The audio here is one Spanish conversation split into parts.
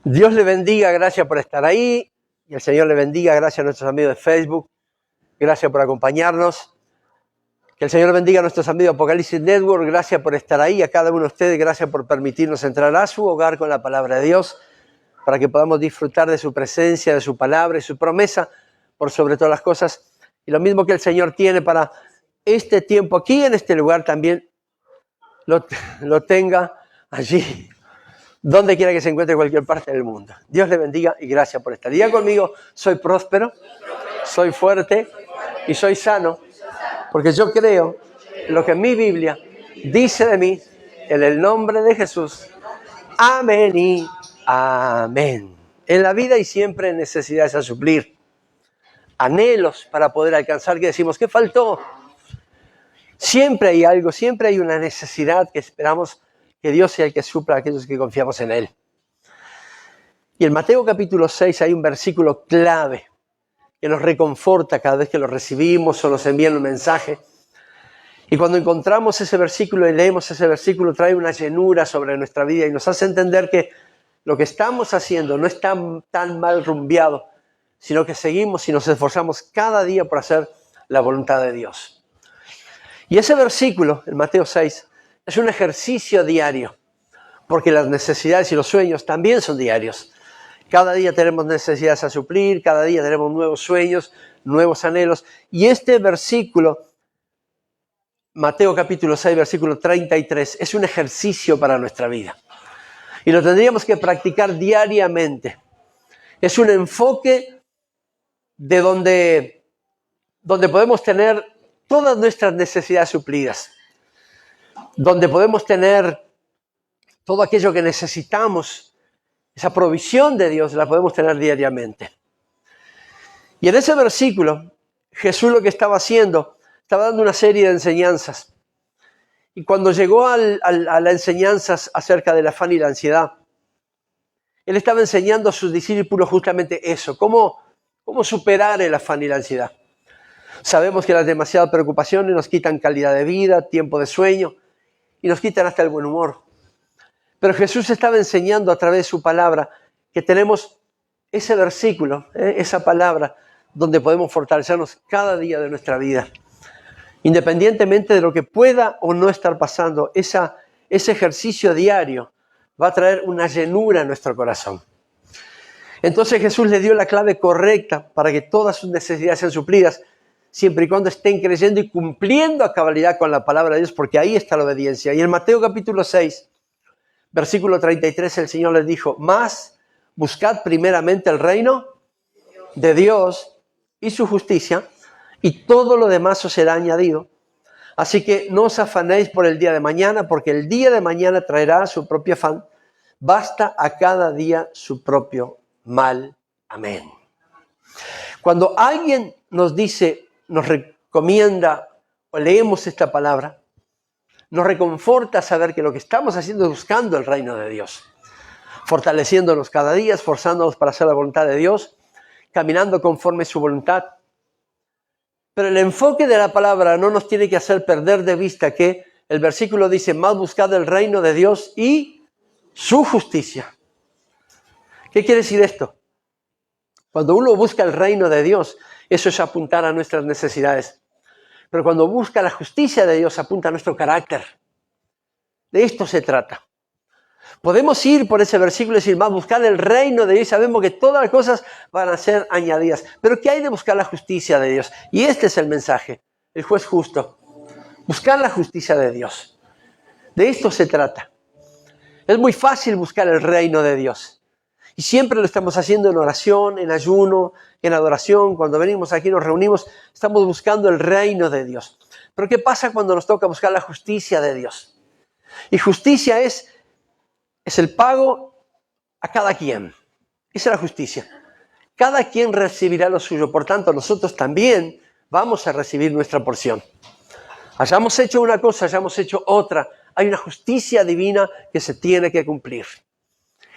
Dios le bendiga, gracias por estar ahí. Y el Señor le bendiga, gracias a nuestros amigos de Facebook. Gracias por acompañarnos. Que el Señor bendiga a nuestros amigos de Apocalipsis Network. Gracias por estar ahí. A cada uno de ustedes, gracias por permitirnos entrar a su hogar con la palabra de Dios, para que podamos disfrutar de su presencia, de su palabra y su promesa, por sobre todas las cosas. Y lo mismo que el Señor tiene para este tiempo aquí, en este lugar, también lo tenga allí, donde quiera que se encuentre en cualquier parte del mundo. Dios le bendiga y gracias por estar. Diga conmigo, soy próspero, soy fuerte y soy sano, porque yo creo lo que mi Biblia dice de mí, en el nombre de Jesús. Amén y amén. En la vida hay siempre necesidades a suplir, anhelos para poder alcanzar, que decimos, ¿qué faltó? Siempre hay algo, siempre hay una necesidad que esperamos que Dios sea el que supla a aquellos que confiamos en Él. Y en Mateo capítulo 6 hay un versículo clave que nos reconforta cada vez que lo recibimos o nos envían un mensaje. Y cuando encontramos ese versículo y leemos ese versículo, trae una llenura sobre nuestra vida y nos hace entender que lo que estamos haciendo no está tan mal rumbeado, sino que seguimos y nos esforzamos cada día por hacer la voluntad de Dios. Y ese versículo, en Mateo 6, es un ejercicio diario, porque las necesidades y los sueños también son diarios. Cada día tenemos necesidades a suplir, cada día tenemos nuevos sueños, nuevos anhelos. Y este versículo, Mateo capítulo 6, versículo 33, es un ejercicio para nuestra vida. Y lo tendríamos que practicar diariamente. Es un enfoque de donde podemos tener todas nuestras necesidades suplidas, donde podemos tener todo aquello que necesitamos. Esa provisión de Dios la podemos tener diariamente. Y en ese versículo, Jesús lo que estaba haciendo, estaba dando una serie de enseñanzas. Y cuando llegó a las enseñanzas acerca del afán y la ansiedad, Él estaba enseñando a sus discípulos justamente eso, cómo superar el afán y la ansiedad. Sabemos que las demasiadas preocupaciones nos quitan calidad de vida, tiempo de sueño y nos quitan hasta el buen humor. Pero Jesús estaba enseñando a través de su palabra que tenemos ese versículo, esa palabra, donde podemos fortalecernos cada día de nuestra vida. Independientemente de lo que pueda o no estar pasando, ese ejercicio diario va a traer una llenura en nuestro corazón. Entonces Jesús le dio la clave correcta para que todas sus necesidades sean suplidas, siempre y cuando estén creyendo y cumpliendo a cabalidad con la palabra de Dios, porque ahí está la obediencia. Y en Mateo capítulo 6, versículo 33, el Señor les dijo, mas buscad primeramente el reino de Dios y su justicia, y todo lo demás os será añadido. Así que no os afanéis por el día de mañana, porque el día de mañana traerá su propio afán. Basta a cada día su propio mal. Amén. Cuando alguien nos dice, nos recomienda o leemos esta palabra, nos reconforta saber que lo que estamos haciendo es buscando el reino de Dios, fortaleciéndonos cada día, esforzándonos para hacer la voluntad de Dios, caminando conforme a su voluntad. Pero el enfoque de la palabra no nos tiene que hacer perder de vista que el versículo dice, más buscad el reino de Dios y su justicia. ¿Qué quiere decir esto? Cuando uno busca el reino de Dios, eso es apuntar a nuestras necesidades. Pero cuando busca la justicia de Dios, apunta a nuestro carácter. De esto se trata. Podemos ir por ese versículo y decir, más buscar el reino de Dios. Sabemos que todas las cosas van a ser añadidas. Pero ¿qué hay de buscar la justicia de Dios? Y este es el mensaje, el juez justo. Buscar la justicia de Dios. De esto se trata. Es muy fácil buscar el reino de Dios. Y siempre lo estamos haciendo en oración, en ayuno, en adoración. Cuando venimos aquí, nos reunimos, estamos buscando el reino de Dios. Pero ¿qué pasa cuando nos toca buscar la justicia de Dios? Y justicia es el pago a cada quien. Esa es la justicia. Cada quien recibirá lo suyo. Por tanto, nosotros también vamos a recibir nuestra porción. Hayamos hecho una cosa, hayamos hecho otra. Hay una justicia divina que se tiene que cumplir.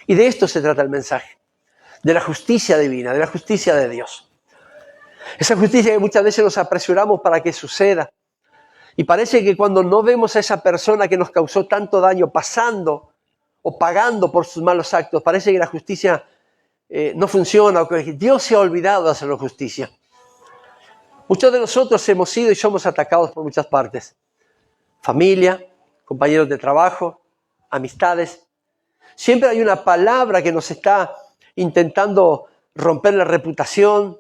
Y de esto se trata el mensaje. De la justicia divina, de la justicia de Dios. Esa justicia que muchas veces nos apresuramos para que suceda. Y parece que cuando no vemos a esa persona que nos causó tanto daño pasando o pagando por sus malos actos, parece que la justicia no funciona, o que Dios se ha olvidado de hacer justicia. Muchos de nosotros hemos sido y somos atacados por muchas partes. Familia, compañeros de trabajo, amistades. Siempre hay una palabra que nos está intentando romper la reputación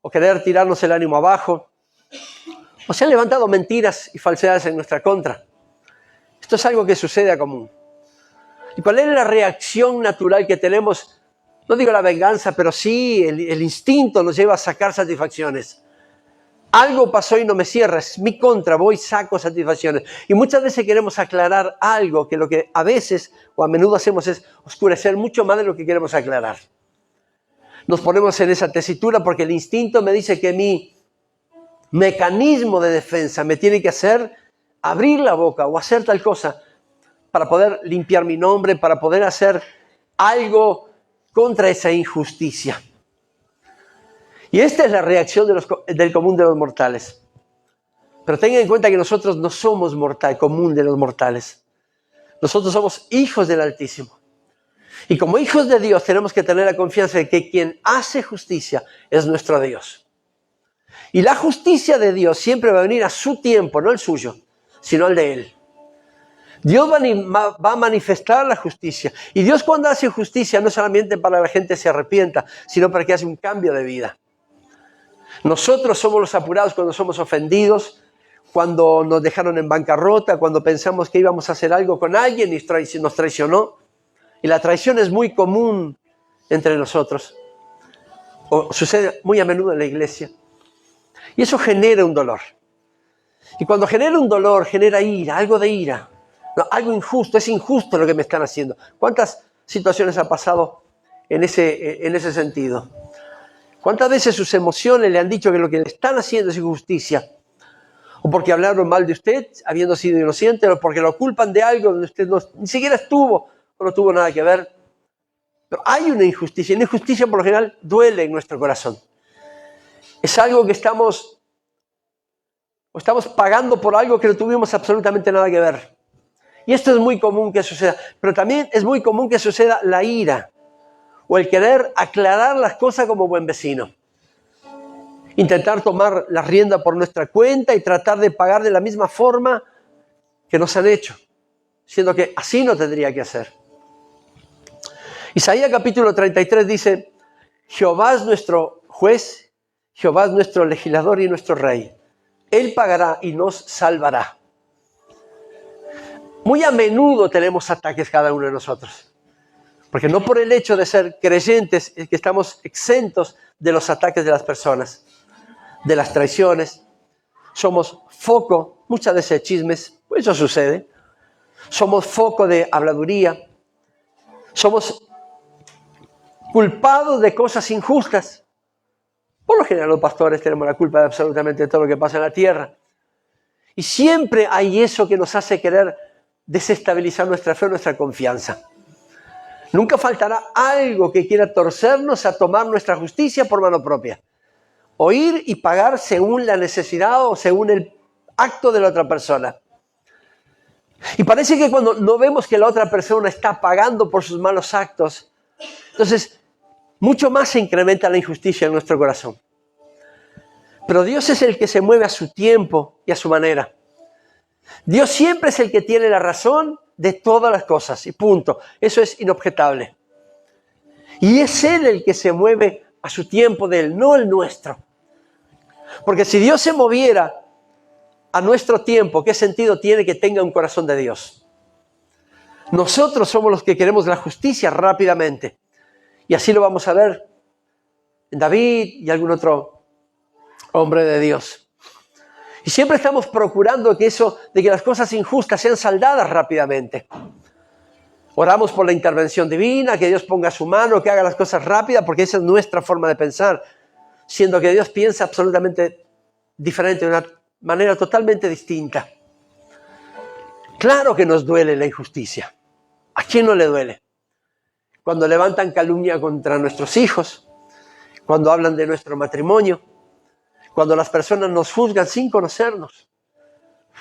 o querer tirarnos el ánimo abajo. O se han levantado mentiras y falsedades en nuestra contra. Esto es algo que sucede a común. ¿Y cuál es la reacción natural que tenemos? No digo la venganza, pero sí el instinto nos lleva a sacar satisfacciones. Algo pasó y no me cierra, es mi contra, voy y saco satisfacciones. Y muchas veces queremos aclarar algo que lo que a veces o a menudo hacemos es oscurecer mucho más de lo que queremos aclarar. Nos ponemos en esa tesitura porque el instinto me dice que mi mecanismo de defensa me tiene que hacer abrir la boca o hacer tal cosa para poder limpiar mi nombre, para poder hacer algo contra esa injusticia. Y esta es la reacción del común de los mortales. Pero tengan en cuenta que nosotros no somos común de los mortales. Nosotros somos hijos del Altísimo. Y como hijos de Dios tenemos que tener la confianza de que quien hace justicia es nuestro Dios. Y la justicia de Dios siempre va a venir a su tiempo, no el suyo, sino el de Él. Dios va a manifestar la justicia. Y Dios cuando hace justicia no solamente para que la gente se arrepienta, sino para que hace un cambio de vida. Nosotros somos los apurados cuando somos ofendidos, cuando nos dejaron en bancarrota, cuando pensamos que íbamos a hacer algo con alguien y nos traicionó. Y la traición es muy común entre nosotros. O sucede muy a menudo en la iglesia. Y eso genera un dolor. Y cuando genera un dolor, genera ira, algo de ira. No, algo injusto, es injusto lo que me están haciendo. ¿Cuántas situaciones ha pasado en ese sentido? ¿Cuántas veces sus emociones le han dicho que lo que le están haciendo es injusticia? O porque hablaron mal de usted, habiendo sido inocente, o porque lo culpan de algo donde usted ni siquiera estuvo o no tuvo nada que ver. Pero hay una injusticia, y la injusticia por lo general duele en nuestro corazón. Es algo que estamos pagando por algo que no tuvimos absolutamente nada que ver. Y esto es muy común que suceda, pero también es muy común que suceda la ira o el querer aclarar las cosas como buen vecino. Intentar tomar la rienda por nuestra cuenta y tratar de pagar de la misma forma que nos han hecho, siendo que así no tendría que hacer. Isaías capítulo 33 dice: Jehová es nuestro juez, Jehová es nuestro legislador y nuestro rey. Él pagará y nos salvará. Muy a menudo tenemos ataques cada uno de nosotros. Porque no por el hecho de ser creyentes es que estamos exentos de los ataques de las personas, de las traiciones. Somos foco, muchas veces de chismes, pues eso sucede. Somos foco de habladuría. Somos culpados de cosas injustas. Por lo general los pastores tenemos la culpa de absolutamente todo lo que pasa en la tierra. Y siempre hay eso que nos hace querer desestabilizar nuestra fe, nuestra confianza. Nunca faltará algo que quiera torcernos a tomar nuestra justicia por mano propia. Oír y pagar según la necesidad o según el acto de la otra persona. Y parece que cuando no vemos que la otra persona está pagando por sus malos actos, entonces mucho más se incrementa la injusticia en nuestro corazón. Pero Dios es el que se mueve a su tiempo y a su manera. Dios siempre es el que tiene la razón de todas las cosas y punto. Eso es inobjetable. Y es Él el que se mueve a su tiempo de Él, no el nuestro. Porque si Dios se moviera a nuestro tiempo, ¿qué sentido tiene que tenga un corazón de Dios? Nosotros somos los que queremos la justicia rápidamente. Y así lo vamos a ver en David y algún otro hombre de Dios. Y siempre estamos procurando que las cosas injustas sean saldadas rápidamente. Oramos por la intervención divina, que Dios ponga su mano, que haga las cosas rápidas, porque esa es nuestra forma de pensar, siendo que Dios piensa absolutamente diferente, de una manera totalmente distinta. Claro que nos duele la injusticia. ¿A quién no le duele? Cuando levantan calumnia contra nuestros hijos, cuando hablan de nuestro matrimonio, cuando las personas nos juzgan sin conocernos,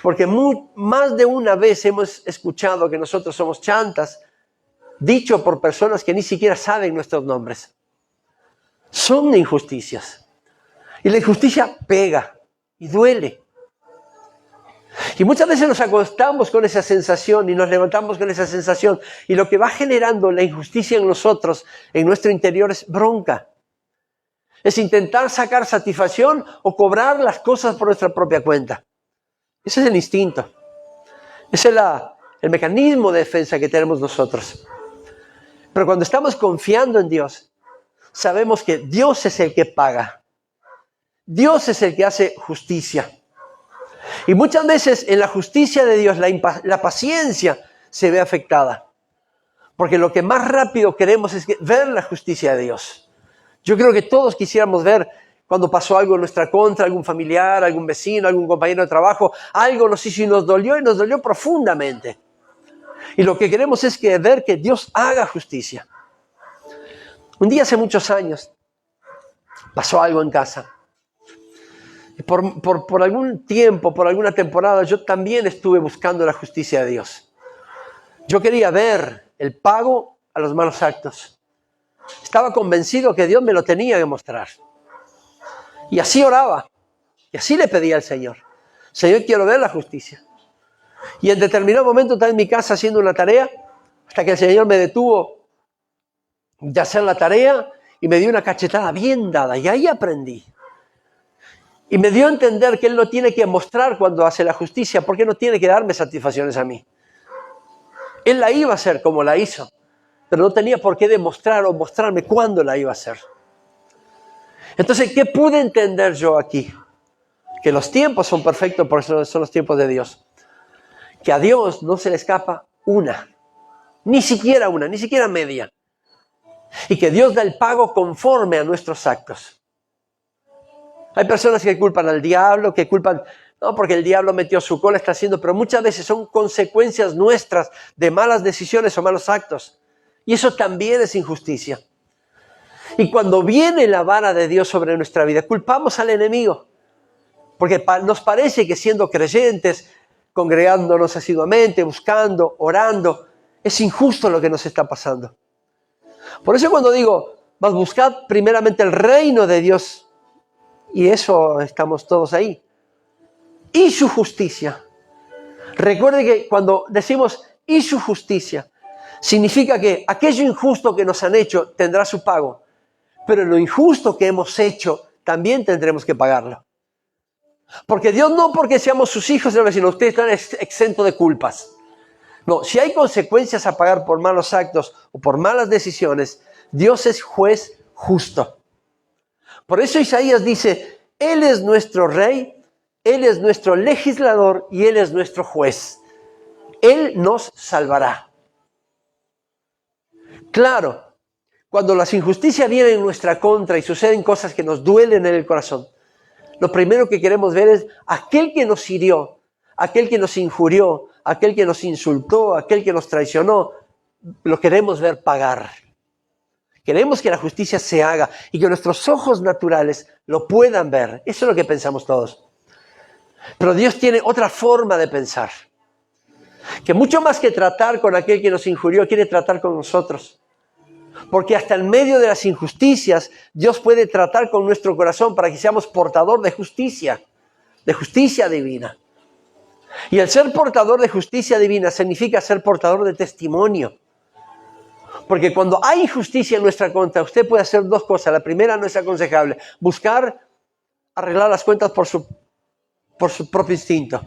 Porque más de una vez hemos escuchado que nosotros somos chantas, dicho por personas que ni siquiera saben nuestros nombres. Son injusticias. Y la injusticia pega y duele. Y muchas veces nos acostamos con esa sensación y nos levantamos con esa sensación. Y lo que va generando la injusticia en nosotros, en nuestro interior, es bronca. Es intentar sacar satisfacción o cobrar las cosas por nuestra propia cuenta. Ese es el instinto. Ese es el mecanismo de defensa que tenemos nosotros. Pero cuando estamos confiando en Dios, sabemos que Dios es el que paga. Dios es el que hace justicia. Y muchas veces en la justicia de Dios la paciencia se ve afectada. Porque lo que más rápido queremos es ver la justicia de Dios. Yo creo que todos quisiéramos ver cuando pasó algo en nuestra contra, algún familiar, algún vecino, algún compañero de trabajo, algo nos hizo y nos dolió profundamente. Y lo que queremos es ver que Dios haga justicia. Un día hace muchos años pasó algo en casa. Y por algún tiempo, por alguna temporada, yo también estuve buscando la justicia de Dios. Yo quería ver el pago a los malos actos. Estaba convencido que Dios me lo tenía que mostrar. Y así oraba. Y así le pedía al Señor. Señor, quiero ver la justicia. Y en determinado momento estaba en mi casa haciendo una tarea, hasta que el Señor me detuvo de hacer la tarea y me dio una cachetada bien dada. Y ahí aprendí. Y me dio a entender que Él no tiene que mostrar cuando hace la justicia, porque no tiene que darme satisfacciones a mí. Él la iba a hacer como la hizo, pero no tenía por qué demostrar o mostrarme cuándo la iba a hacer. Entonces, ¿qué pude entender yo aquí? Que los tiempos son perfectos, por eso son los tiempos de Dios. Que a Dios no se le escapa una, ni siquiera media. Y que Dios da el pago conforme a nuestros actos. Hay personas que culpan al diablo, que culpan, no, porque el diablo metió su cola, está haciendo, pero muchas veces son consecuencias nuestras de malas decisiones o malos actos. Y eso también es injusticia. Y cuando viene la vara de Dios sobre nuestra vida, culpamos al enemigo. Porque nos parece que siendo creyentes, congregándonos asiduamente, buscando, orando, es injusto lo que nos está pasando. Por eso cuando digo, mas buscad primeramente el reino de Dios, y eso estamos todos ahí, y su justicia. Recuerde que cuando decimos y su justicia, significa que aquello injusto que nos han hecho tendrá su pago, pero lo injusto que hemos hecho también tendremos que pagarlo. Porque Dios no porque seamos sus hijos, sino ustedes están exentos de culpas. No, si hay consecuencias a pagar por malos actos o por malas decisiones, Dios es juez justo. Por eso Isaías dice, Él es nuestro rey, Él es nuestro legislador y Él es nuestro juez. Él nos salvará. Claro, cuando las injusticias vienen en nuestra contra y suceden cosas que nos duelen en el corazón, lo primero que queremos ver es aquel que nos hirió, aquel que nos injurió, aquel que nos insultó, aquel que nos traicionó, lo queremos ver pagar. Queremos que la justicia se haga y que nuestros ojos naturales lo puedan ver. Eso es lo que pensamos todos. Pero Dios tiene otra forma de pensar. Que mucho más que tratar con aquel que nos injurió, quiere tratar con nosotros. Porque hasta en medio de las injusticias, Dios puede tratar con nuestro corazón para que seamos portador de justicia divina. Y el ser portador de justicia divina significa ser portador de testimonio. Porque cuando hay injusticia en nuestra contra, usted puede hacer dos cosas. La primera no es aconsejable. Buscar arreglar las cuentas por su propio instinto.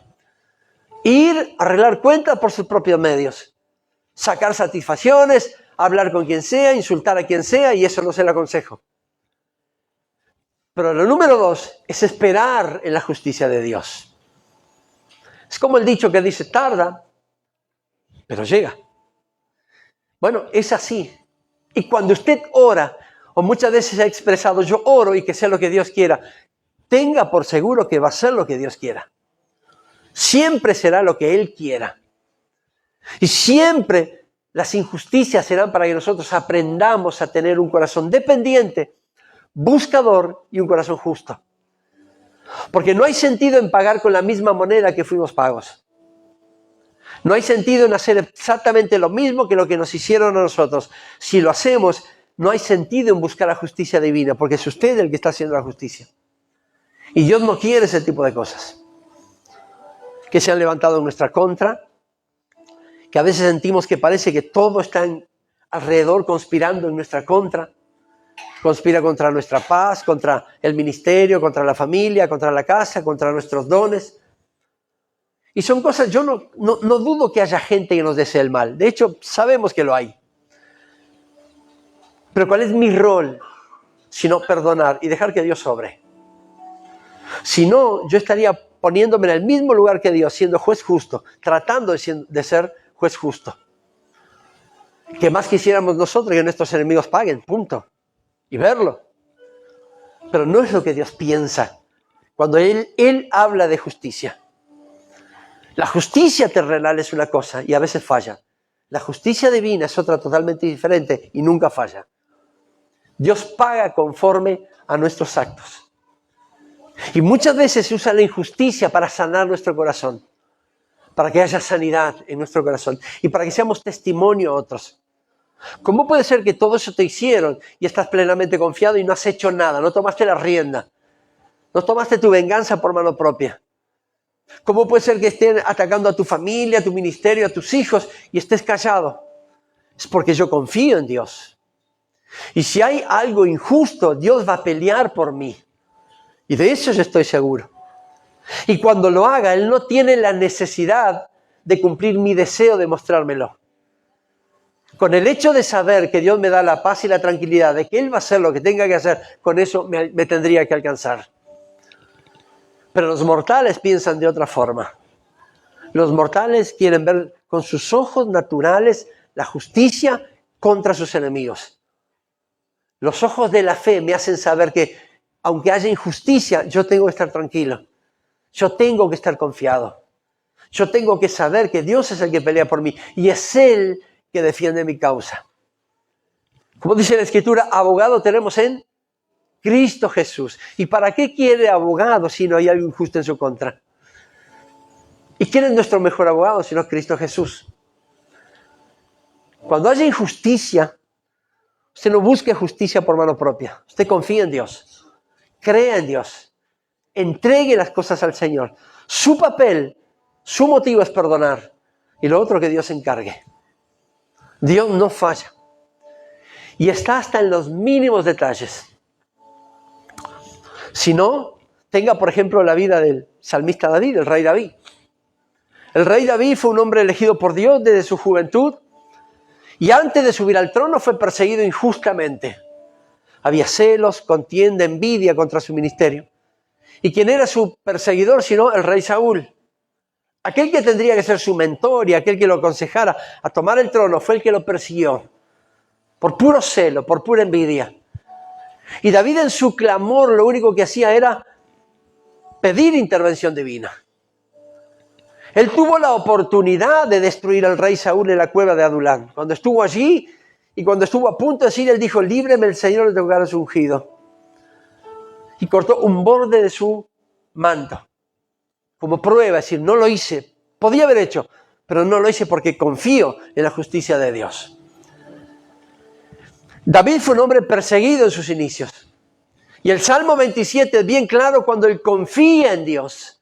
Ir a arreglar cuentas por sus propios medios. Sacar satisfacciones, hablar con quien sea, insultar a quien sea, y eso no se lo aconsejo. Pero lo número 2 es esperar en la justicia de Dios. Es como el dicho que dice, tarda, pero llega. Bueno, es así. Y cuando usted ora, o muchas veces ha expresado, yo oro y que sea lo que Dios quiera, tenga por seguro que va a ser lo que Dios quiera. Siempre será lo que Él quiera. Y siempre las injusticias serán para que nosotros aprendamos a tener un corazón dependiente, buscador y un corazón justo. Porque no hay sentido en pagar con la misma moneda que fuimos pagos. No hay sentido en hacer exactamente lo mismo que lo que nos hicieron a nosotros. Si lo hacemos, no hay sentido en buscar la justicia divina, porque es usted el que está haciendo la justicia. Y Dios no quiere ese tipo de cosas. Que se han levantado en nuestra contra, que a veces sentimos que parece que todo está alrededor conspirando en nuestra contra. Conspira contra nuestra paz, contra el ministerio, contra la familia, contra la casa, contra nuestros dones. Y son cosas, yo no dudo que haya gente que nos desee el mal. De hecho, sabemos que lo hay. Pero ¿cuál es mi rol? Sino perdonar y dejar que Dios obre. Si no, yo estaría poniéndome en el mismo lugar que Dios, siendo juez justo, tratando de ser juez justo. ¿Qué más quisiéramos nosotros que nuestros enemigos paguen? Punto. Y verlo. Pero no es lo que Dios piensa cuando Él habla de justicia. La justicia terrenal es una cosa y a veces falla. La justicia divina es otra totalmente diferente y nunca falla. Dios paga conforme a nuestros actos. Y muchas veces se usa la injusticia para sanar nuestro corazón, para que haya sanidad en nuestro corazón y para que seamos testimonio a otros. ¿Cómo puede ser que todo eso te hicieron y estás plenamente confiado y no has hecho nada? No tomaste la rienda. No tomaste tu venganza por mano propia. ¿Cómo puede ser que estén atacando a tu familia, a tu ministerio, a tus hijos y estés callado? Es porque yo confío en Dios. Y si hay algo injusto, Dios va a pelear por mí. Y de eso yo estoy seguro. Y cuando lo haga, Él no tiene la necesidad de cumplir mi deseo de mostrármelo. Con el hecho de saber que Dios me da la paz y la tranquilidad de que Él va a hacer lo que tenga que hacer, con eso me tendría que alcanzar. Pero los mortales piensan de otra forma. Los mortales quieren ver con sus ojos naturales la justicia contra sus enemigos. Los ojos de la fe me hacen saber que, aunque haya injusticia, yo tengo que estar tranquilo. Yo tengo que estar confiado. Yo tengo que saber que Dios es el que pelea por mí y es Él que defiende mi causa. Como dice la Escritura, abogado tenemos en Cristo Jesús. ¿Y para qué quiere abogado si no hay algo injusto en su contra? ¿Y quién es nuestro mejor abogado si no Cristo Jesús? Cuando haya injusticia, usted no busque justicia por mano propia. Usted confía en Dios. Crea en Dios. Entregue las cosas al Señor. Su papel, su motivo es perdonar. Y lo otro que Dios se encargue. Dios no falla. Y está hasta en los mínimos detalles. Si no, tenga por ejemplo la vida del salmista David, el rey David. El rey David fue un hombre elegido por Dios desde su juventud y antes de subir al trono fue perseguido injustamente. Había celos, contienda, envidia contra su ministerio. ¿Y quién era su perseguidor sino el rey Saúl? Aquel que tendría que ser su mentor y aquel que lo aconsejara a tomar el trono fue el que lo persiguió. Por puro celo, por pura envidia. Y David en su clamor lo único que hacía era pedir intervención divina. Él tuvo la oportunidad de destruir al rey Saúl en la cueva de Adulán. Cuando estuvo allí y cuando estuvo a punto de decir, él dijo, líbreme el Señor de tocar a su ungido. Y cortó un borde de su manto. Como prueba, es decir, no lo hice. Podía haber hecho, pero no lo hice porque confío en la justicia de Dios. David fue un hombre perseguido en sus inicios. Y el Salmo 27 es bien claro cuando él confía en Dios.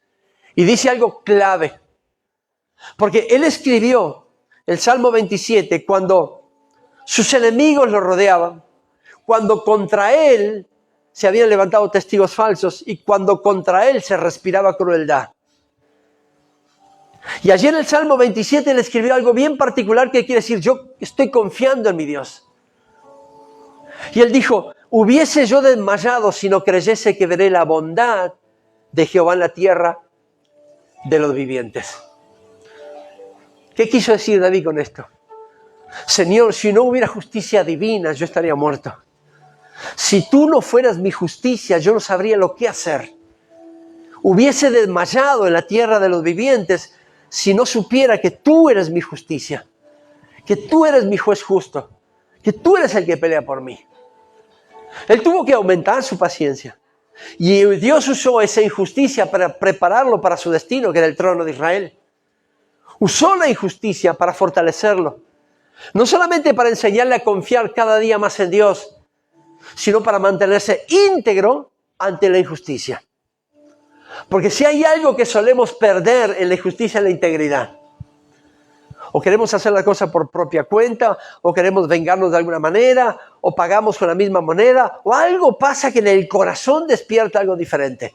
Y dice algo clave. Porque él escribió el Salmo 27 cuando sus enemigos lo rodeaban, cuando contra él se habían levantado testigos falsos y cuando contra él se respiraba crueldad. Y allí en el Salmo 27 él escribió algo bien particular que quiere decir, yo estoy confiando en mi Dios. Y él dijo, hubiese yo desmayado si no creyese que veré la bondad de Jehová en la tierra de los vivientes. ¿Qué quiso decir David con esto? Señor, si no hubiera justicia divina, yo estaría muerto. Si tú no fueras mi justicia, yo no sabría lo que hacer. Hubiese desmayado en la tierra de los vivientes si no supiera que tú eres mi justicia, que tú eres mi juez justo, que tú eres el que pelea por mí. Él tuvo que aumentar su paciencia. Y Dios usó esa injusticia para prepararlo para su destino, que era el trono de Israel. Usó la injusticia para fortalecerlo. No solamente para enseñarle a confiar cada día más en Dios, sino para mantenerse íntegro ante la injusticia. Porque si hay algo que solemos perder en la injusticia es la integridad. O queremos hacer la cosa por propia cuenta, o queremos vengarnos de alguna manera, o pagamos con la misma moneda, o algo pasa que en el corazón despierta algo diferente.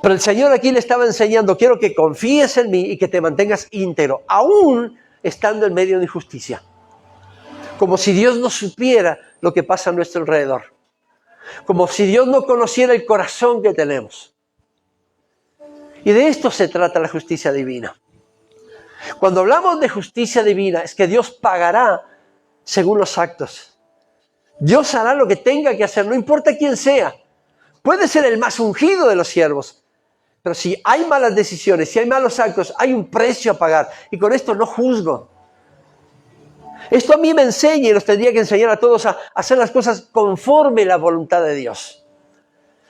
Pero el Señor aquí le estaba enseñando, quiero que confíes en mí y que te mantengas íntegro, aún estando en medio de injusticia. Como si Dios no supiera lo que pasa a nuestro alrededor. Como si Dios no conociera el corazón que tenemos. Y de esto se trata la justicia divina. Cuando hablamos de justicia divina, es que Dios pagará según los actos. Dios hará lo que tenga que hacer, no importa quién sea. Puede ser el más ungido de los siervos. Pero si hay malas decisiones, si hay malos actos, hay un precio a pagar. Y con esto no juzgo. Esto a mí me enseña y nos tendría que enseñar a todos a hacer las cosas conforme la voluntad de Dios.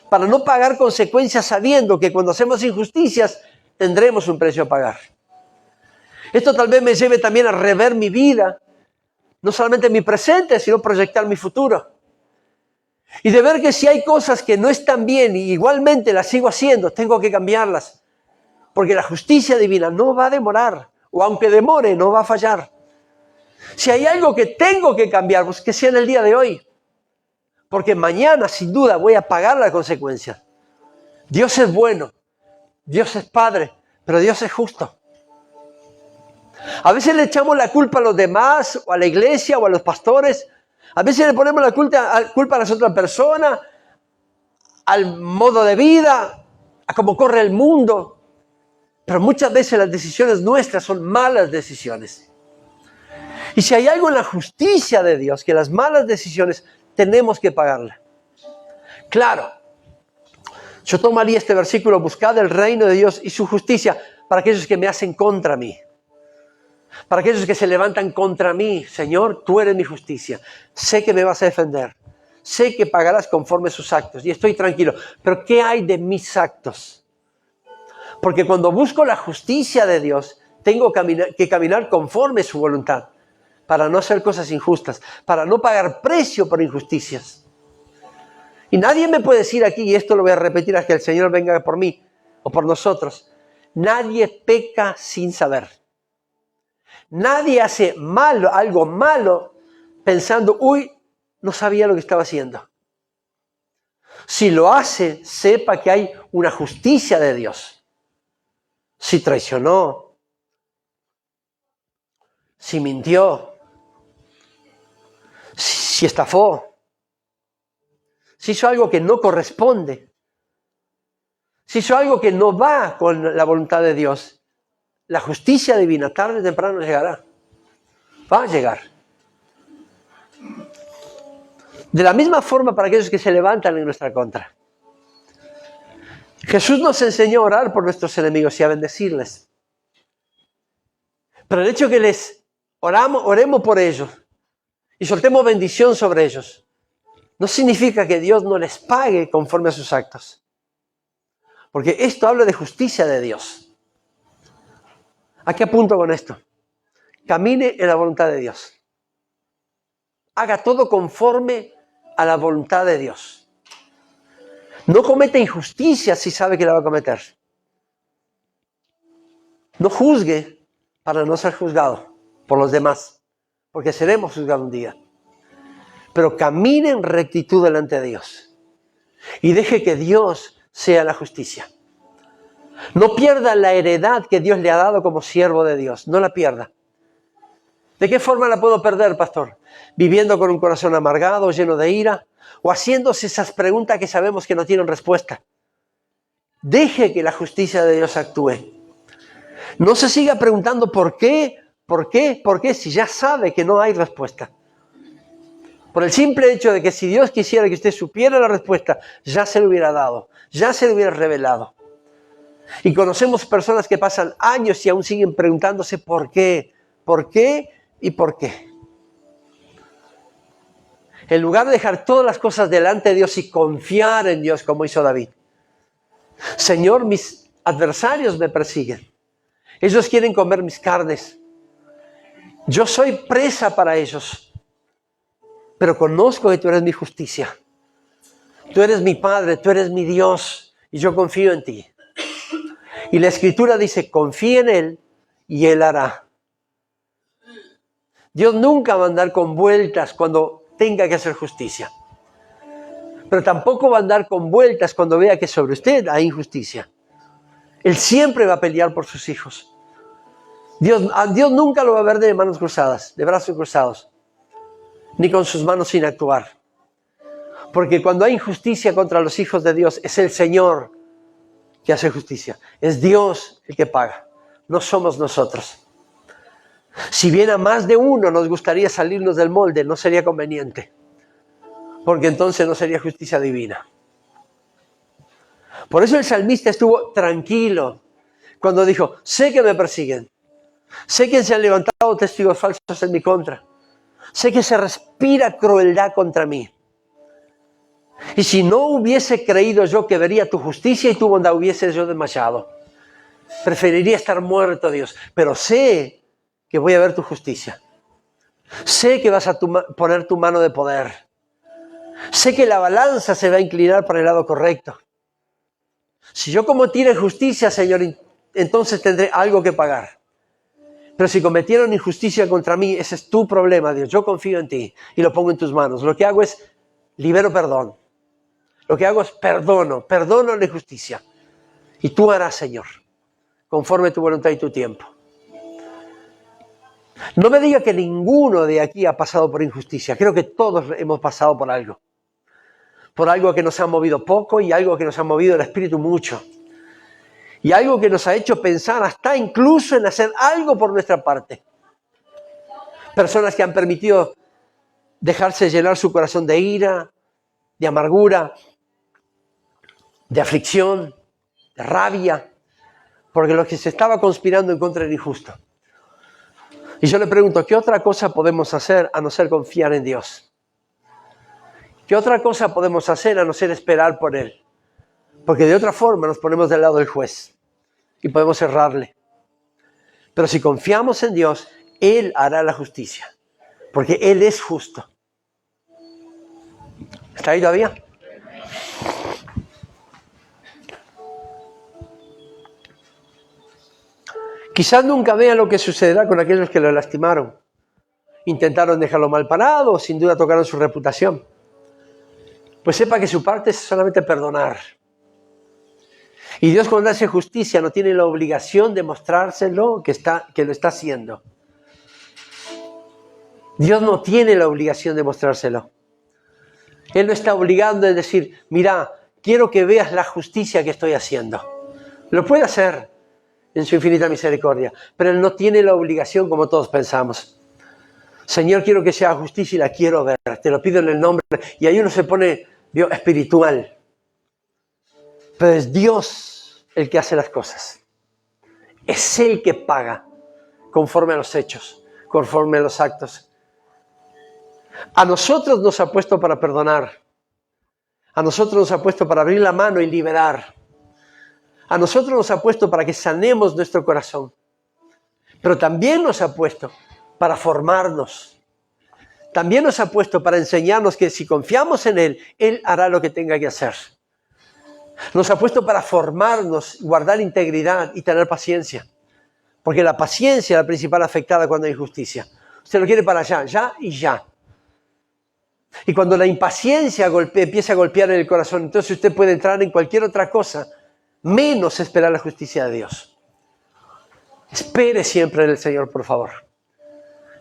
Para no pagar consecuencias sabiendo que cuando hacemos injusticias tendremos un precio a pagar. Esto tal vez me lleve también a rever mi vida, no solamente mi presente, sino proyectar mi futuro. Y de ver que si hay cosas que no están bien y igualmente las sigo haciendo, tengo que cambiarlas. Porque la justicia divina no va a demorar, o aunque demore, no va a fallar. Si hay algo que tengo que cambiar, pues que sea en el día de hoy. Porque mañana, sin duda, voy a pagar la consecuencia. Dios es bueno, Dios es Padre, pero Dios es justo. A veces le echamos la culpa a los demás, o a la iglesia, o a los pastores. A veces le ponemos la culpa a las otras personas, al modo de vida, a cómo corre el mundo. Pero muchas veces las decisiones nuestras son malas decisiones. Y si hay algo en la justicia de Dios, que las malas decisiones tenemos que pagarla. Claro, yo tomaría este versículo, buscad el reino de Dios y su justicia para aquellos que me hacen contra mí. Para aquellos que se levantan contra mí, Señor, tú eres mi justicia. Sé que me vas a defender. Sé que pagarás conforme sus actos. Y estoy tranquilo. Pero ¿qué hay de mis actos? Porque cuando busco la justicia de Dios, tengo que caminar conforme su voluntad. Para no hacer cosas injustas. Para no pagar precio por injusticias. Y nadie me puede decir aquí, y esto lo voy a repetir hasta que el Señor venga por mí o por nosotros. Nadie peca sin saber. Nadie hace algo malo pensando, no sabía lo que estaba haciendo. Si lo hace, sepa que hay una justicia de Dios. Si traicionó, si mintió, si estafó, si hizo algo que no corresponde, si hizo algo que no va con la voluntad de Dios, la justicia divina tarde o temprano llegará. Va a llegar. De la misma forma para aquellos que se levantan en nuestra contra. Jesús nos enseñó a orar por nuestros enemigos y a bendecirles. Pero el hecho de que oremos por ellos y soltemos bendición sobre ellos, no significa que Dios no les pague conforme a sus actos. Porque esto habla de justicia de Dios. ¿A qué apunto con esto? Camine en la voluntad de Dios. Haga todo conforme a la voluntad de Dios. No cometa injusticia si sabe que la va a cometer. No juzgue para no ser juzgado por los demás, porque seremos juzgados un día. Pero camine en rectitud delante de Dios y deje que Dios sea la justicia. No pierda la heredad que Dios le ha dado como siervo de Dios. No la pierda. ¿De qué forma la puedo perder, pastor? ¿Viviendo con un corazón amargado, lleno de ira? ¿O haciéndose esas preguntas que sabemos que no tienen respuesta? Deje que la justicia de Dios actúe. No se siga preguntando por qué, si ya sabe que no hay respuesta. Por el simple hecho de que si Dios quisiera que usted supiera la respuesta, ya se le hubiera dado, ya se le hubiera revelado. Y conocemos personas que pasan años y aún siguen preguntándose por qué y por qué. En lugar de dejar todas las cosas delante de Dios y confiar en Dios como hizo David. Señor, mis adversarios me persiguen. Ellos quieren comer mis carnes. Yo soy presa para ellos. Pero conozco que tú eres mi justicia. Tú eres mi Padre, tú eres mi Dios. Y yo confío en ti. Y la Escritura dice, confía en Él y Él hará. Dios nunca va a andar con vueltas cuando tenga que hacer justicia. Pero tampoco va a andar con vueltas cuando vea que sobre usted hay injusticia. Él siempre va a pelear por sus hijos. A Dios nunca lo va a ver de manos cruzadas, de brazos cruzados, ni con sus manos sin actuar. Porque cuando hay injusticia contra los hijos de Dios, es el Señor que hace justicia. Es Dios el que paga, no somos nosotros. Si bien a más de uno nos gustaría salirnos del molde, no sería conveniente. Porque entonces no sería justicia divina. Por eso el salmista estuvo tranquilo cuando dijo, sé que me persiguen. Sé que se han levantado testigos falsos en mi contra. Sé que se respira crueldad contra mí. Y si no hubiese creído yo que vería tu justicia y tu bondad, hubiese yo desmayado. Preferiría estar muerto, Dios. Pero sé que voy a ver tu justicia. Sé que vas a poner tu mano de poder. Sé que la balanza se va a inclinar para el lado correcto. Si yo cometí injusticia, Señor, entonces tendré algo que pagar. Pero si cometieron injusticia contra mí, ese es tu problema, Dios. Yo confío en ti y lo pongo en tus manos. Lo que hago es libero perdón. Lo que hago es perdono la injusticia. Y tú harás, Señor, conforme tu voluntad y tu tiempo. No me diga que ninguno de aquí ha pasado por injusticia. Creo que todos hemos pasado por algo. Por algo que nos ha movido poco y algo que nos ha movido el espíritu mucho. Y algo que nos ha hecho pensar hasta incluso en hacer algo por nuestra parte. Personas que han permitido dejarse llenar su corazón de ira, de amargura, de aflicción, de rabia, porque lo que se estaba conspirando en contra era injusto. Y yo le pregunto, ¿qué otra cosa podemos hacer a no ser confiar en Dios? ¿Qué otra cosa podemos hacer a no ser esperar por Él? Porque de otra forma nos ponemos del lado del juez y podemos errarle. Pero si confiamos en Dios, Él hará la justicia, porque Él es justo. ¿Está ahí todavía? Quizás nunca vea lo que sucederá con aquellos que lo lastimaron. Intentaron dejarlo mal parado, sin duda tocaron su reputación. Pues sepa que su parte es solamente perdonar. Y Dios, cuando hace justicia, no tiene la obligación de mostrárselo que lo está haciendo. Dios no tiene la obligación de mostrárselo. Él no está obligando a decir, mira, quiero que veas la justicia que estoy haciendo. Lo puede hacer en su infinita misericordia, pero Él no tiene la obligación como todos pensamos. Señor, quiero que sea justicia y la quiero ver, te lo pido en el nombre. Y ahí uno se pone espiritual. Pero es Dios el que hace las cosas. Es Él que paga conforme a los hechos, conforme a los actos. A nosotros nos ha puesto para perdonar. A nosotros nos ha puesto para abrir la mano y liberar. A nosotros nos ha puesto para que sanemos nuestro corazón. Pero también nos ha puesto para formarnos. También nos ha puesto para enseñarnos que si confiamos en Él, Él hará lo que tenga que hacer. Nos ha puesto para formarnos, guardar integridad y tener paciencia. Porque la paciencia es la principal afectada cuando hay injusticia. Usted lo quiere para allá, ya y ya. Y cuando la impaciencia empieza a golpear en el corazón, entonces usted puede entrar en cualquier otra cosa, menos esperar la justicia de Dios. Espere siempre en el Señor, por favor.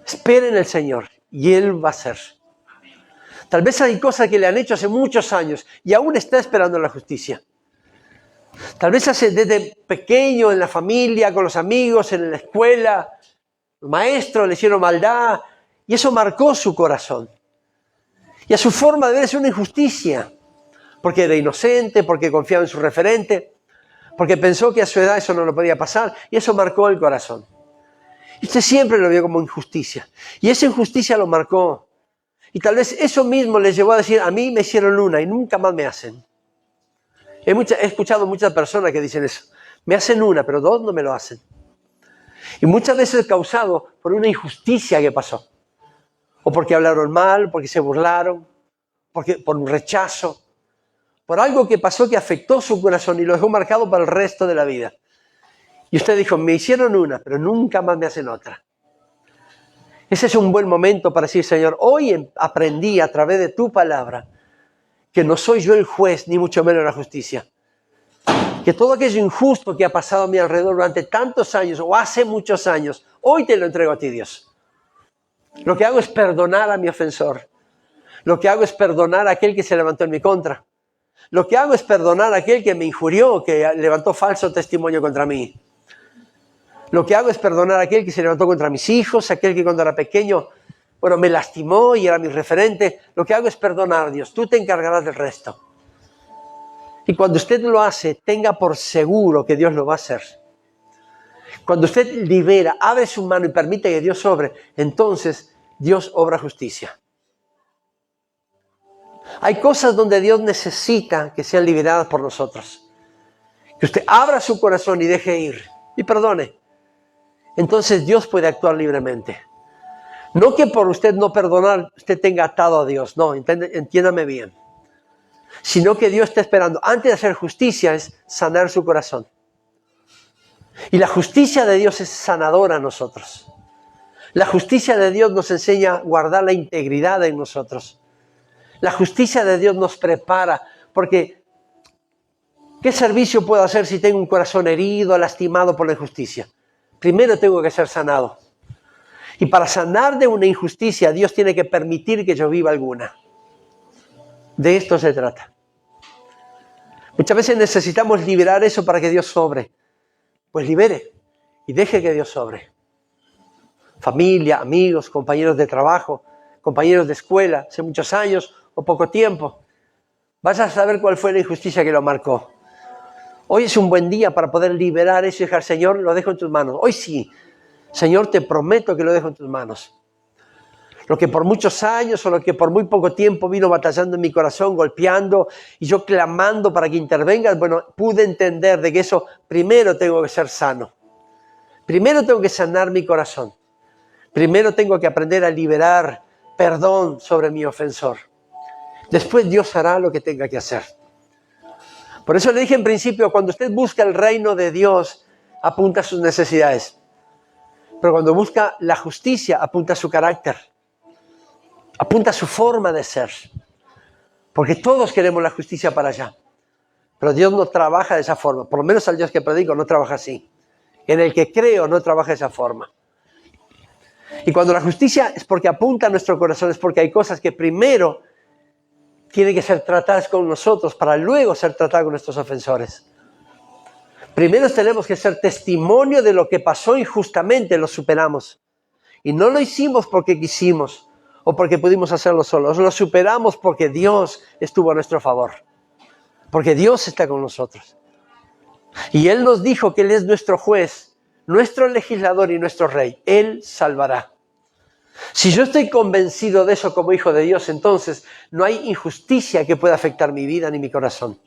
Espere en el Señor y Él va a hacer. Tal vez hay cosas que le han hecho hace muchos años y aún está esperando la justicia. Tal vez desde pequeño en la familia, con los amigos, en la escuela, los maestros le hicieron maldad y eso marcó su corazón. Y a su forma de ver es una injusticia, porque era inocente, porque confiaba en su referente, porque pensó que a su edad eso no lo podía pasar, y eso marcó el corazón. Y usted siempre lo vio como injusticia, y esa injusticia lo marcó. Y tal vez eso mismo les llevó a decir, a mí me hicieron una y nunca más me hacen. He escuchado muchas personas que dicen eso. Me hacen una, pero dos no me lo hacen. Y muchas veces es causado por una injusticia que pasó. O porque hablaron mal, porque se burlaron, por un rechazo. Por algo que pasó que afectó su corazón y lo dejó marcado para el resto de la vida. Y usted dijo, me hicieron una, pero nunca más me hacen otra. Ese es un buen momento para decir, Señor, hoy aprendí a través de tu palabra que no soy yo el juez, ni mucho menos la justicia. Que todo aquello injusto que ha pasado a mi alrededor durante tantos años o hace muchos años, hoy te lo entrego a ti, Dios. Lo que hago es perdonar a mi ofensor. Lo que hago es perdonar a aquel que se levantó en mi contra. Lo que hago es perdonar a aquel que me injurió, que levantó falso testimonio contra mí. Lo que hago es perdonar a aquel que se levantó contra mis hijos, aquel que cuando era pequeño, me lastimó y era mi referente. Lo que hago es perdonar, Dios. Tú te encargarás del resto. Y cuando usted lo hace, tenga por seguro que Dios lo va a hacer. Cuando usted libera, abre su mano y permite que Dios obre, entonces Dios obra justicia. Hay cosas donde Dios necesita que sean liberadas por nosotros. Que usted abra su corazón y deje ir y perdone. Entonces Dios puede actuar libremente. No que por usted no perdonar, usted tenga atado a Dios. No, entiéndame bien. Sino que Dios está esperando, antes de hacer justicia, es sanar su corazón. Y la justicia de Dios es sanadora a nosotros. La justicia de Dios nos enseña a guardar la integridad en nosotros. La justicia de Dios nos prepara, porque ¿qué servicio puedo hacer si tengo un corazón herido, lastimado por la injusticia? Primero tengo que ser sanado. Y para sanar de una injusticia, Dios tiene que permitir que yo viva alguna. De esto se trata. Muchas veces necesitamos liberar eso para que Dios sobre. Pues libere y deje que Dios sobre. Familia, amigos, compañeros de trabajo, compañeros de escuela, hace muchos años o poco tiempo. Vas a saber cuál fue la injusticia que lo marcó. Hoy es un buen día para poder liberar eso y dejar, Señor, lo dejo en tus manos. Hoy sí, Señor, te prometo que lo dejo en tus manos. Lo que por muchos años o lo que por muy poco tiempo vino batallando en mi corazón, golpeando y yo clamando para que intervengas, pude entender de que eso primero tengo que ser sano. Primero tengo que sanar mi corazón. Primero tengo que aprender a liberar perdón sobre mi ofensor. Después Dios hará lo que tenga que hacer. Por eso le dije en principio, cuando usted busca el reino de Dios, apunta a sus necesidades. Pero cuando busca la justicia, apunta a su carácter. Apunta a su forma de ser. Porque todos queremos la justicia para allá. Pero Dios no trabaja de esa forma. Por lo menos al Dios que predico no trabaja así. En el que creo no trabaja de esa forma. Y cuando la justicia es porque apunta a nuestro corazón, es porque hay cosas que primero tienen que ser tratadas con nosotros para luego ser tratadas con nuestros ofensores. Primero tenemos que ser testimonio de lo que pasó injustamente, lo superamos. Y no lo hicimos porque quisimos o porque pudimos hacerlo solos. Lo superamos porque Dios estuvo a nuestro favor. Porque Dios está con nosotros. Y Él nos dijo que Él es nuestro juez, nuestro legislador y nuestro rey. Él salvará. Si yo estoy convencido de eso como hijo de Dios, entonces no hay injusticia que pueda afectar mi vida ni mi corazón.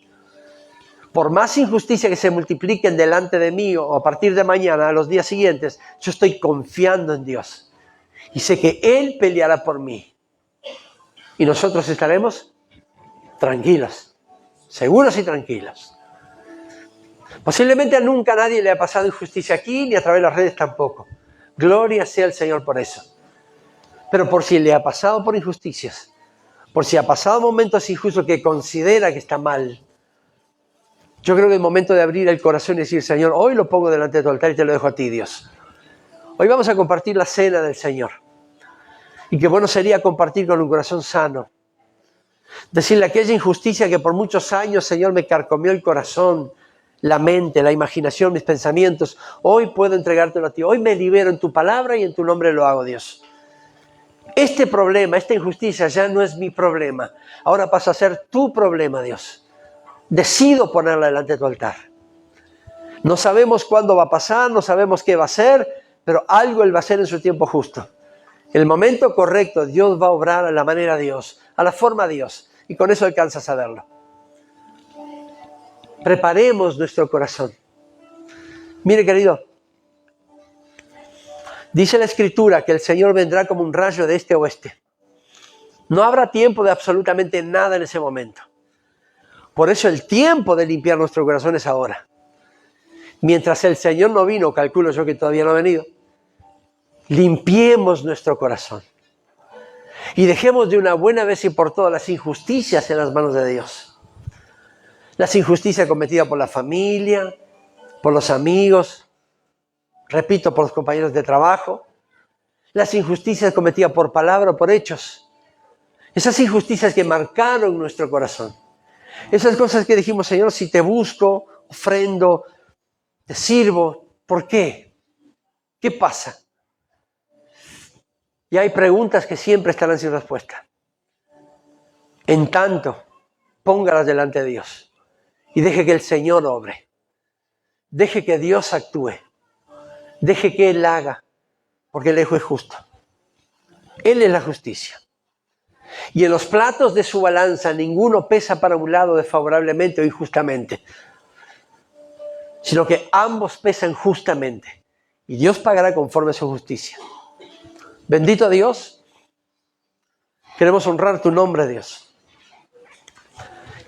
Por más injusticia que se multipliquen delante de mí o a partir de mañana, a los días siguientes, yo estoy confiando en Dios. Y sé que Él peleará por mí. Y nosotros estaremos tranquilos, seguros y tranquilos. Posiblemente nunca a nadie le ha pasado injusticia aquí, ni a través de las redes tampoco. Gloria sea al Señor por eso. Pero por si le ha pasado por injusticias, por si ha pasado momentos injustos que considera que está mal, yo creo que es el momento de abrir el corazón y decir, Señor, hoy lo pongo delante de tu altar y te lo dejo a ti, Dios. Hoy vamos a compartir la cena del Señor. Y qué bueno sería compartir con un corazón sano. Decirle aquella injusticia que por muchos años, Señor, me carcomió el corazón, la mente, la imaginación, mis pensamientos. Hoy puedo entregártelo a ti. Hoy me libero en tu palabra y en tu nombre lo hago, Dios. Este problema, esta injusticia ya no es mi problema. Ahora pasa a ser tu problema, Dios. Decido ponerla delante de tu altar. No sabemos cuándo va a pasar, no sabemos qué va a ser, pero algo Él va a hacer en su tiempo justo. En el momento correcto, Dios va a obrar a la manera de Dios, a la forma de Dios. Y con eso alcanzas a verlo. Preparemos nuestro corazón. Mire, querido, dice la Escritura que el Señor vendrá como un rayo de este a oeste. No habrá tiempo de absolutamente nada en ese momento. Por eso el tiempo de limpiar nuestro corazón es ahora. Mientras el Señor no vino, calculo yo que todavía no ha venido, limpiemos nuestro corazón. Y dejemos de una buena vez y por todas las injusticias en las manos de Dios. Las injusticias cometidas por la familia, por los amigos, repito, por los compañeros de trabajo. Las injusticias cometidas por palabra o por hechos. Esas injusticias que marcaron nuestro corazón. Esas cosas que dijimos, Señor, si te busco, ofrendo, te sirvo, ¿por qué? ¿Qué pasa? Y hay preguntas que siempre estarán sin respuesta. En tanto, póngalas delante de Dios y deje que el Señor obre. Deje que Dios actúe. Deje que Él haga, porque Él es justo. Él es la justicia. Y en los platos de su balanza ninguno pesa para un lado desfavorablemente o injustamente, sino que ambos pesan justamente. Y Dios pagará conforme a su justicia. Bendito Dios, queremos honrar tu nombre, Dios.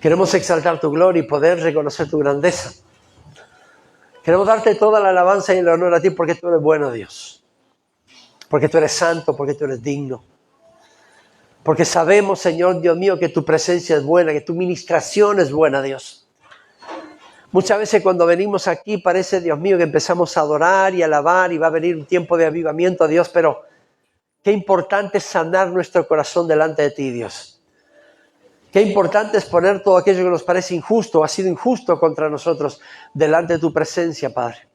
Queremos exaltar tu gloria y poder reconocer tu grandeza. Queremos darte toda la alabanza y el honor a ti porque tú eres bueno, Dios. Porque tú eres santo, porque tú eres digno. Porque sabemos, Señor, Dios mío, que tu presencia es buena, que tu ministración es buena, Dios. Muchas veces cuando venimos aquí parece, Dios mío, que empezamos a adorar y alabar y va a venir un tiempo de avivamiento, Dios, pero qué importante es sanar nuestro corazón delante de ti, Dios. Qué importante es poner todo aquello que nos parece injusto o ha sido injusto contra nosotros delante de tu presencia, Padre.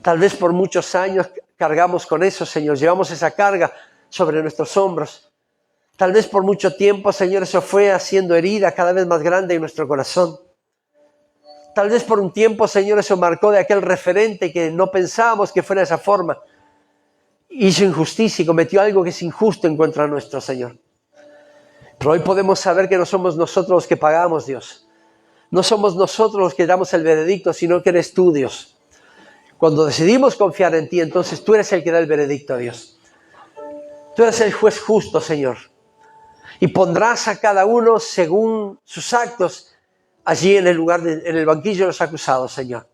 Tal vez por muchos años cargamos con eso, Señor. Llevamos esa carga sobre nuestros hombros. Tal vez por mucho tiempo, Señor, eso fue haciendo herida cada vez más grande en nuestro corazón. Tal vez por un tiempo, Señor, eso marcó de aquel referente que no pensábamos que fuera de esa forma. Hizo injusticia y cometió algo que es injusto en contra nuestro, Señor. Pero hoy podemos saber que no somos nosotros los que pagamos, Dios. No somos nosotros los que damos el veredicto, sino que eres tú, Dios. Cuando decidimos confiar en ti, entonces tú eres el que da el veredicto, Dios. Tú eres el juez justo, Señor. Y pondrás a cada uno según sus actos allí en el banquillo de los acusados, Señor.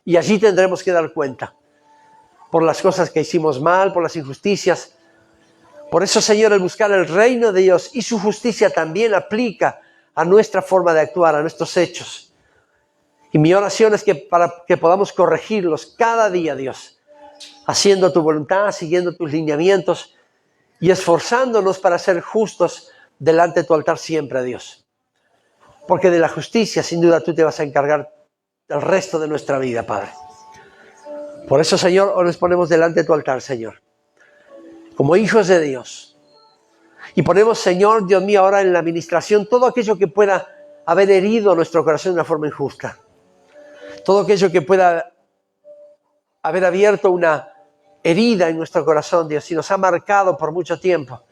Y allí tendremos que dar cuenta por las cosas que hicimos mal, por las injusticias. Por eso, Señor, el buscar el reino de Dios y su justicia también aplica a nuestra forma de actuar, a nuestros hechos. Y mi oración es que para que podamos corregirlos cada día, Dios, haciendo tu voluntad, siguiendo tus lineamientos y esforzándonos para ser justos delante de tu altar siempre, Dios. Porque de la justicia, sin duda, tú te vas a encargar el resto de nuestra vida, Padre. Por eso, Señor, hoy nos ponemos delante de tu altar, Señor, como hijos de Dios. Y ponemos, Señor, Dios mío, ahora en la administración todo aquello que pueda haber herido nuestro corazón de una forma injusta. Todo aquello que pueda haber abierto una herida en nuestro corazón, Dios, y nos ha marcado por mucho tiempo.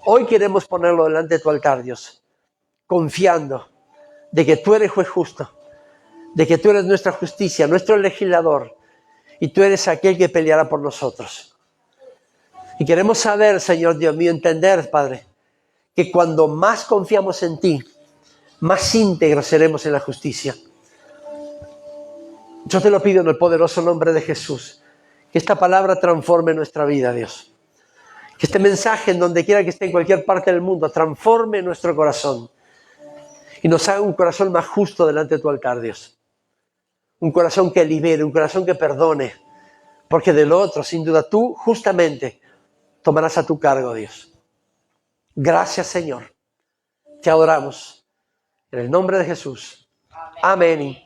Hoy queremos ponerlo delante de tu altar, Dios, confiando de que tú eres juez justo, de que tú eres nuestra justicia, nuestro legislador, y tú eres aquel que peleará por nosotros. Y queremos saber, Señor Dios mío, entender, Padre, que cuando más confiamos en ti, más íntegros seremos en la justicia. Yo te lo pido en el poderoso nombre de Jesús, que esta palabra transforme nuestra vida, Dios. Que este mensaje, en donde quiera que esté, en cualquier parte del mundo, transforme nuestro corazón y nos haga un corazón más justo delante de tu altar, Dios. Un corazón que libere, un corazón que perdone, porque del otro, sin duda, tú justamente tomarás a tu cargo, Dios. Gracias, Señor. Te adoramos. En el nombre de Jesús. Amén.